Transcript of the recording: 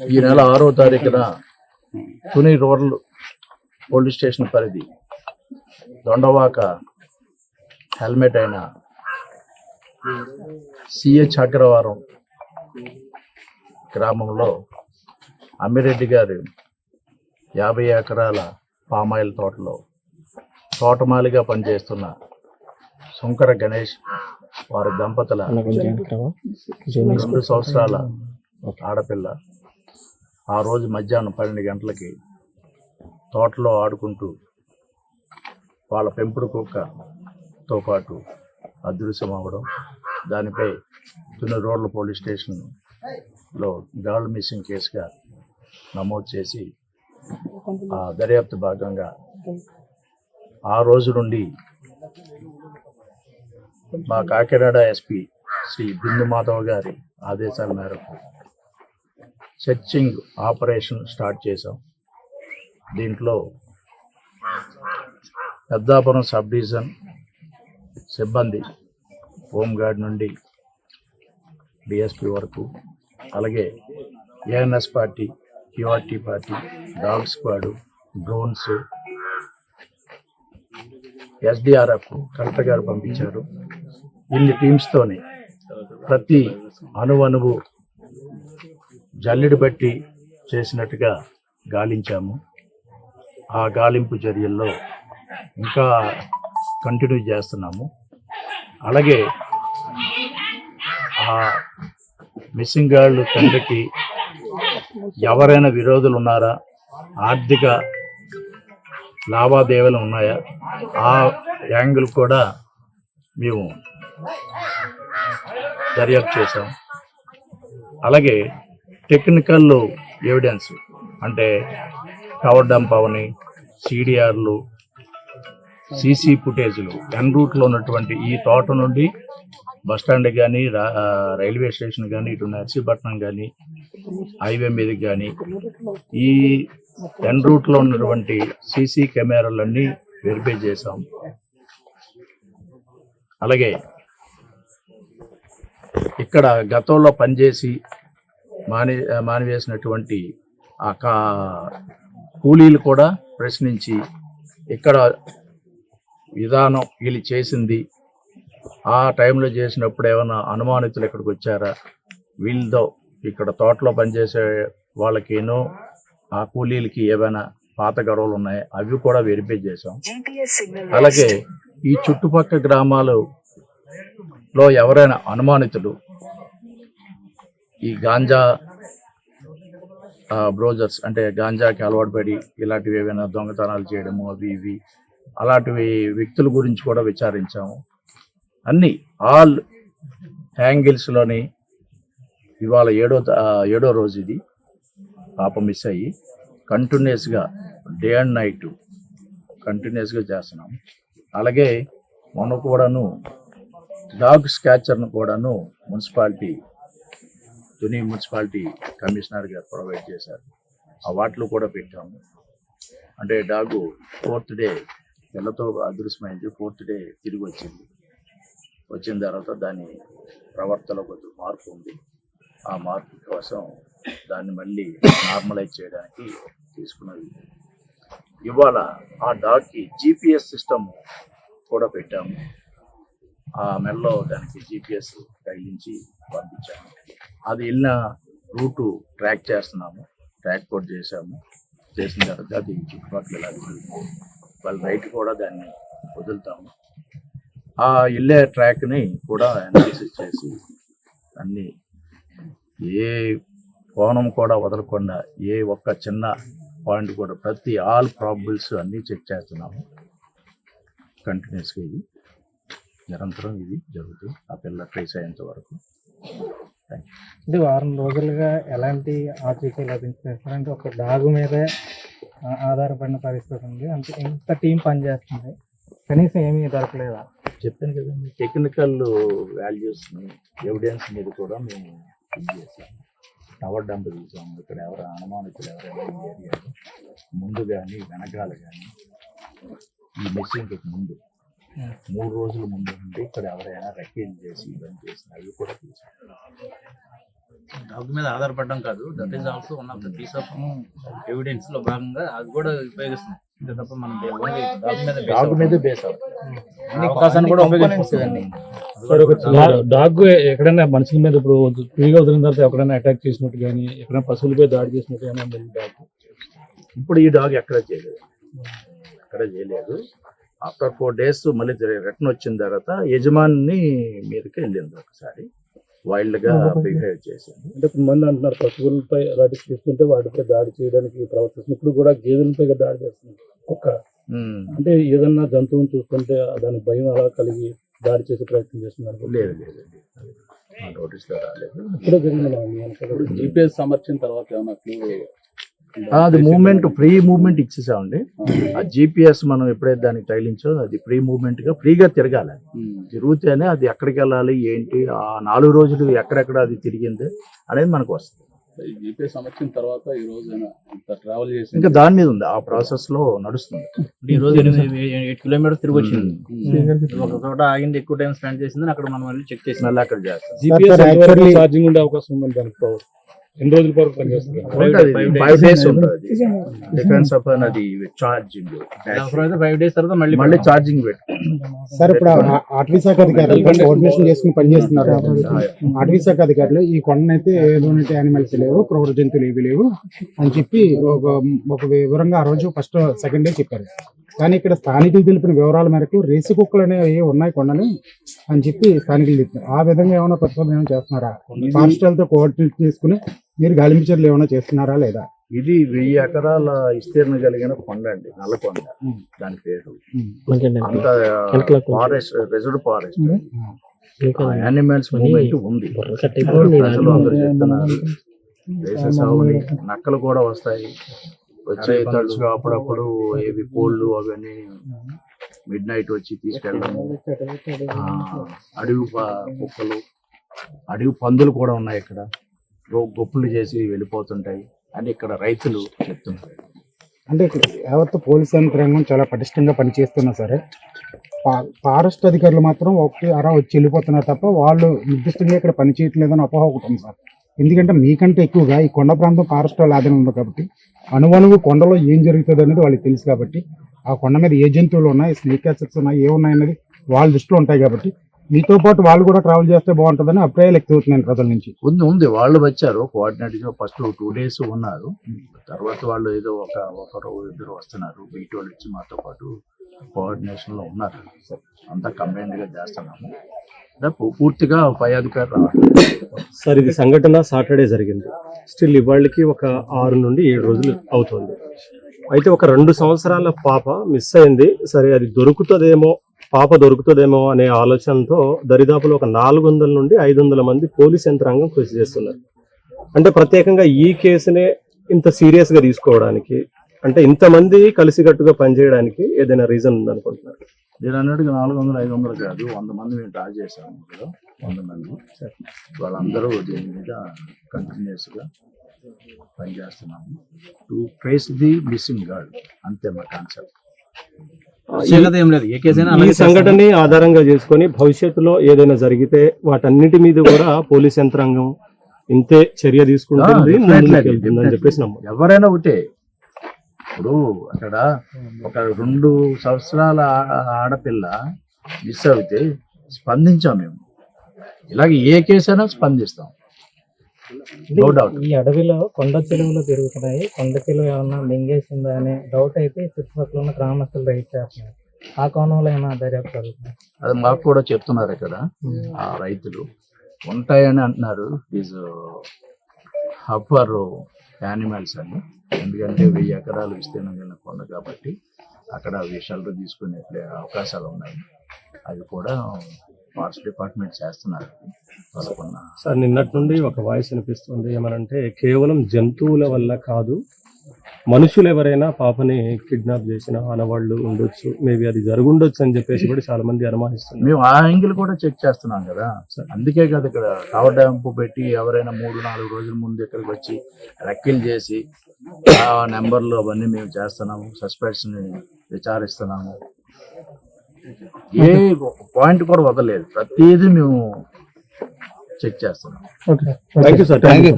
ఈ నెల 6వ తారీఖున తుని రూరల్ పోలీస్ స్టేషన్ పరిధి దొండవాక హెల్మెట్ అయిన సిహెచ్ అగ్రవారం గ్రామంలో అమ్మిరెడ్డి గారి 50 ఎకరాల పామాయిల్ తోటలో తోటమాలిగా పనిచేస్తున్న శంకర గణేష్ వారి దంపతుల 2 సంవత్సరాల ఆడపిల్ల ఆ రోజు మధ్యాహ్నం 12 గంటలకి తోటలో ఆడుకుంటూ వాళ్ళ పెంపుడు కుక్కతో పాటు అదృశ్యం అవ్వడం, దానిపై తుని రూరల్ పోలీస్ స్టేషన్లో గర్ల్ మిస్సింగ్ కేసుగా నమోదు చేసి ఆ దర్యాప్తు భాగంగా ఆ రోజు నుండి మా కాకినాడ ఎస్పీ శ్రీ బిందు మాధవ్ గారి ఆదేశాల మేరకు సెర్చింగ్ ఆపరేషన్ స్టార్ట్ చేశాం. దీంట్లో పెద్దాపురం సబ్ డివిజన్ సిబ్బంది, హోంగార్డ్ నుండి డిఎస్పీ వరకు, అలాగే ANS party, QRT party, dog squad, drones, SDRF collector గారు పంపించారు. ఇన్ని టీమ్స్తోని ప్రతి అణువణువు జల్లెడు బట్టి చేసినట్టుగా గాలించాము. ఆ గాలింపు చర్యల్లో ఇంకా కంటిన్యూ చేస్తున్నాము. అలాగే ఆ మిస్సింగ్ గర్ల్ తండ్రికి ఎవరైనా విరోధులు ఉన్నారా, ఆర్థిక లావాదేవీలు ఉన్నాయా, ఆ యాంగిల్ కూడా మేము దర్యాప్తు చేసాం. అలాగే టెక్నికల్ ఎవిడెన్స్ అంటే కవర్ డంప్ అవని, సిడిఆర్లు, సీసీ ఫుటేజ్లు, ఎన్ రూట్లో ఉన్నటువంటి ఈ తోట నుండి బస్టాండ్ కానీ, రైల్వే స్టేషన్ కానీ, ఇటు నర్సీపట్నం కానీ, హైవే మీదకి కానీ ఈ ఎన్ రూట్లో ఉన్నటువంటి సీసీ కెమెరాలన్నీ వెరిఫై చేసాం. అలాగే ఇక్కడ గతంలో పనిచేసి మానివేసినటువంటి ఆ కూలీలు కూడా ప్రశ్నించి ఇక్కడ విధానం వీళ్ళు చేసింది, ఆ టైంలో చేసినప్పుడు ఏమైనా అనుమానితులు ఇక్కడికి వచ్చారా, వీళ్ళతో ఇక్కడ తోటలో పనిచేసే వాళ్ళకేనో ఆ కూలీలకి ఏమైనా పాత గొడవలు ఉన్నాయి, అవి కూడా వెరిఫై చేసాం. అలాగే ఈ చుట్టుపక్కల గ్రామాలలో ఎవరైనా అనుమానితులు ఈ గాంజా బ్రోజర్స్ అంటే గాంజాకి అలవాటు పడి ఇలాంటివి ఏమైనా దొంగతనాలు చేయడము అవి ఇవి అలాంటివి వ్యక్తుల గురించి కూడా విచారించాము. అన్ని ఆల్ యాంగిల్స్లోని ఇవాళ ఏడో రోజు ఇది పాప మిస్ అయ్యి కంటిన్యూస్గా డే అండ్ నైట్ కంటిన్యూస్గా చేస్తున్నాం. అలాగే మొన్న కూడాను డాగ్ స్కాచర్ను కూడాను తుని మున్సిపాలిటీ కమిషనర్ గారు ప్రొవైడ్ చేశారు. ఆ వాటిలో కూడా పెట్టాము. అంటే డాగు 4th డే పిల్లతో అదృశ్యమైంది, 4th డే తిరిగి వచ్చిన తర్వాత దాని ప్రవర్తనలో కొద్దిగా మార్పు ఉంది. ఆ మార్పు కోసం దాన్ని మళ్ళీ నార్మలైజ్ చేయడానికి తీసుకున్నది. ఇవాళ ఆ డాగ్కి జీపీఎస్ సిస్టమ్ కూడా పెట్టాము. ఆ మెల్లో దానికి జీపీఎస్ తగిలించి పంపించాము. అది వెళ్ళిన రూటు ట్రాక్ చేస్తున్నాము, ట్రాక్ కూడా చేసాము. చేసిన తర్వాత అది చుట్టుపక్కల ఇలా వాళ్ళ రైట్ కూడా దాన్ని వదులుతాము. ఆ వెళ్ళే ట్రాక్ని కూడా అనాలిసిస్ చేసి అన్ని ఏ కోణం కూడా వదలకుండా ఏ ఒక్క చిన్న పాయింట్ కూడా ప్రతి ఆల్ ప్రాబబుల్స్ అన్నీ చెక్ చేస్తున్నాము. కంటిన్యూస్గా ఇది నిరంతరం ఇది జరుగుతుంది ఆ పిల్ల ట్రేస్ అయ్యేంత వరకు. ఇది వారం రోజులుగా ఎలాంటి ఆచూకీ లభించారు అంటే ఒక డాగు మీదే ఆధారపడిన పరిస్థితి ఉంది. అంటే ఇంత టీం పనిచేస్తుంది, కనీసం ఏమీ దొరకలేదా? చెప్పాను కదండి, టెక్నికల్ వాల్యూస్ ఎవిడెన్స్ మీద కూడా మేము ఇది చేసాము. టవర్ డంప్ చూసాము. ఇక్కడ ఎవరైనా అనుమానితులు ఎవరైనా ఈ ఏరియాలో ముందు కానీ వెనకాల కానీ ఈ మిస్సింగ్కి ముందు 3 రోజుల ముందు నుండి ఇక్కడ ఎవరైనా రెక్కీలు చేసి ఇవన్నీ చేసిన అవి కూడా తీసాము. డాగ్ మీద ఆధారపడడం కాదు, that is also one of the piece of evidence లో భాగంగా అది కూడా ఉపయోగిస్తున్నాం. అంతే తప్ప మనం ఓన్లీ డాగ్ మీద బేస్ అవకాశాన్ని కూడా ఉపయోగించుకోలేదండి. డాగ్ ఎక్కడైనా మనుషుల మీద ఇప్పుడు ఫ్రీగా వదిలిన తర్వాత ఎక్కడైనా అటాక్ చేసినట్టు కానీ ఎక్కడైనా పశువులపై దాడి చేసినట్టు కానీ డాగ్ ఇప్పుడు ఈ డాగ్ ఎక్కడ చేయలేదు, ఆఫ్టర్ 4 days మళ్ళీ రిటర్న్ వచ్చిన తర్వాత యజమాని మీదకి వెళ్ళింది, ఒకసారి వైల్డ్ గా బిహేవ్ చేసింది. అంటే కొంతమంది అంటున్నారు పశువులపై అలాంటి చూస్తుంటే వాటిపై దాడి చేయడానికి ప్రవర్తిస్తుంది. ఇప్పుడు కూడా గేదెలపై దాడి చేస్తుంది కుక్క. అంటే ఏదన్నా జంతువుని చూస్తుంటే దాని భయం అలా కలిగి దాడి చేసే ప్రయత్నం చేస్తున్నారు. లేదు నోటీస్ లో రాలేదు. ఇప్పుడే జరిగింది. GPS అమర్చిన తర్వాత ఏమన్నా అది మూవ్మెంట్ ఫ్రీ మూవ్మెంట్ ఇచ్చేసామండి. ఆ GPS మనం ఎప్పుడైతే దానికి తగిలించో అది ఫ్రీ మూవ్మెంట్ గా ఫ్రీగా తిరగాలి. తిరుగుతేనే అది ఎక్కడికి వెళ్ళాలి ఏంటి, ఆ 4 రోజులు ఎక్కడెక్కడ అది తిరిగింది అనేది మనకు వస్తుంది. GPS అమర్చిన తర్వాత ఈ రోజు ట్రావెల్ చేసి ఇంకా దాని మీద ఉంది, ఆ ప్రాసెస్ లో నడుస్తుంది. ఈ రోజు 8 kilometers తిరిగి వచ్చింది. ఒక చోట ఆగింది, ఎక్కువ టైం స్పెండ్ చేసింది, అక్కడ మనం మళ్ళీ చెక్ చేసి మళ్ళీ అక్కడ చేస్తాం. GPS ఛార్జింగ్ ఉండే అవకాశం ఉందని దానికి ఎన్ని రోజుల వరకు పనిచేస్తుంది? 5 days ఉంటుంది. డిఫెన్స్ ఆఫ్ అది ఛార్జింగ్ 5 days తర్వాత మళ్ళీ ఛార్జింగ్ పెట్టు. సార్ ఇప్పుడు అటవీ శాఖ అధికారులు కోఆర్డినేషన్ చేసుకుని పనిచేస్తున్నారు. అటవీ శాఖ అధికారులు ఈ కొండనైతే ఏదోనైతే యానిమల్స్ లేవు, క్రూర జంతువులు ఏవి లేవు అని చెప్పి ఒక వివరంగా ఆ రోజు ఫస్ట్ సెకండ్ డే చెప్పారు. కానీ ఇక్కడ స్థానికులు తెలిపిన వివరాల మేరకు రేసి కుక్కలు అనేవి ఉన్నాయి కొండని అని చెప్పి స్థానికులు చెప్పారు. ఆ విధంగా ఏమైనా పరిశోధన ఏమైనా చేస్తున్నారా? ఫారెస్ట్లతో కోఆర్డినేట్ చేసుకుని మీరు గాలించర్లు ఏమైనా చేస్తున్నారా లేదా? ఇది 1000 ఎకరాల విస్తీర్ణం కలిగిన కొండ అండి, నల్లకొండ దాని పేరు. అంత forest, reserve forest, animals movement ఉంది. ప్రజలు అందరూ చెప్తున్నారు సాగుని నక్కలు కూడా వస్తాయి, వచ్చి తరచుగా అప్పుడప్పుడు ఏవి కోళ్ళు అవన్నీ మిడ్ నైట్ వచ్చి తీసుకెళ్ళడము. అడవి కుక్కలు, అడవి పందులు కూడా ఉన్నాయి ఇక్కడ, గొప్పలు చేసి వెళ్ళిపోతుంటాయి అని ఇక్కడ రైతులు చెప్తుంటారు. అంటే యావత్ పోలీస్ యంత్రాంగం చాలా పటిష్టంగా పనిచేస్తున్నా సరే ఫారెస్ట్ అధికారులు మాత్రం ఒకటి అరా వచ్చి వెళ్ళిపోతున్నారు తప్ప వాళ్ళు నిర్దిష్టంగా ఇక్కడ పనిచేయట్లేదని అపోహ ఒకటి ఉంది సార్. ఎందుకంటే మీకంటే ఎక్కువగా ఈ కొండ ప్రాంతం ఫారెస్ట్ వాళ్ళ ఆధీనం ఉంది కాబట్టి అణువణువు కొండలో ఏం జరుగుతుంది అనేది వాళ్ళకి తెలుసు కాబట్టి ఆ కొండ మీద ఏ జంతువులు ఉన్నాయి, స్నేక్ యాసిడ్స్ ఉన్నాయి, ఏ ఉన్నాయి అనేది వాళ్ళ దృష్టిలో ఉంటాయి కాబట్టి మీతో పాటు వాళ్ళు కూడా ట్రావెల్ చేస్తే బాగుంటుందని అభిప్రాయాలు ఎక్కుతున్నాను ప్రజల నుంచి. ఉంది వాళ్ళు వచ్చారు కోఆర్డినేట్ గా, ఫస్ట్ 2 days ఉన్నారు. తర్వాత వాళ్ళు ఏదో ఒకరు ఇద్దరు వస్తున్నారు, బయట వాళ్ళు వచ్చి మాతో పాటు కోఆర్డినేషన్ లో ఉన్నారు. అంతా కంబైన్డ్ గా చేస్తున్నాము. పూర్తిగా పై అధికారులు రావాలి. సార్ ఇది సంఘటన సాటర్డే జరిగింది. స్టిల్ ఇవాళకి ఒక 6 నుండి 7 రోజులు అవుతుంది. అయితే ఒక 2 సంవత్సరాల పాప మిస్ అయింది. సరే అది పాప దొరుకుతుందేమో అనే ఆలోచనతో దరిదాపులో ఒక 400 నుండి 500 మంది పోలీస్ యంత్రాంగం కృషి చేస్తున్నారు. అంటే ప్రత్యేకంగా ఈ కేసునే ఇంత సీరియస్ గా తీసుకోవడానికి, అంటే ఇంతమంది కలిసికట్టుగా పనిచేయడానికి ఏదైనా రీజన్ ఉందనుకుంటున్నారు? నేను అన్నట్టుగా 400-500 కాదు, 100 మంది మేము డ్రా చేసాము. 100 మంది వాళ్ళందరూ దీని మీద కంటిన్యూస్ గా పనిచేస్తున్నాము. To trace the missing girl, అంతే మా కాన్సెప్ట్. ఈ సంఘటనని ఆధారంగా చేసుకొని భవిష్యత్తులో ఏదైనా జరిగితే వాటన్నిటి మీద కూడా పోలీస్ యంత్రాంగం ఇంతే చర్య తీసుకుంటుంది అని చెప్పేసి నమ్మకం. ఎవరైనా ఒకటే. ఇప్పుడు అక్కడ ఒక 2 సంవత్సరాల ఆడపిల్ల మిస్ అయితే స్పందించాం మేము. ఇలాగే ఏ కేసు అయినా స్పందిస్తాం. ఈ అడవిలో కొండ చెలువలు తిరుగుతున్నాయి, కొండ చెలువ ఏమన్నా మింగేసిందా అనే డౌట్ అయితే చుట్టుపక్కల ఉన్న గ్రామస్తులు రైట్ చేస్తున్నారు. ఆ కోణంలో ఏమైనా దర్యాప్తు జరుగుతుంది? అది మాకు కూడా చెప్తున్నారు ఇక్కడ ఆ రైతులు ఉంటాయని అంటున్నారు. ఈజ్ హబ్ ఫర్ యానిమల్స్ అని, ఎందుకంటే 1000 ఎకరాలు విస్తీర్ణం కలిగిన కొండ కాబట్టి అక్కడ విషయాలు తీసుకునే అవకాశాలు ఉన్నాయి. అవి కూడా ఫారెస్ట్ డిపార్ట్మెంట్ చేస్తున్నారు. సార్ నిన్నటి నుండి ఒక వాయిస్ వినిపిస్తుంది, ఏమనంటే కేవలం జంతువుల వల్ల కాదు, మనుషులు ఎవరైనా పాపని కిడ్నాప్ చేసిన ఆనవాళ్ళు ఉండొచ్చు, మేబీ అది జరుగుండొచ్చు అని చెప్పేసి కూడా చాలా మంది అనుమానిస్తున్నారు. మేము ఆ యాంగిల్ కూడా చెక్ చేస్తున్నాం కదా, అందుకే కదా ఇక్కడ టవర్ డ్యాంపు పెట్టి ఎవరైనా 3-4 రోజుల ముందు ఇక్కడికి వచ్చి రెక్కీలు చేసి ఆ నెంబర్లు అవన్నీ మేము చేస్తున్నాము. సస్పెక్ట్స్ ని విచారిస్తున్నాము. ఏ పాయింట్ కూడా వదలలేదు, ప్రతిదీ మేము చెక్ చేస్తున్నాం. Okay thank you sir. Thank you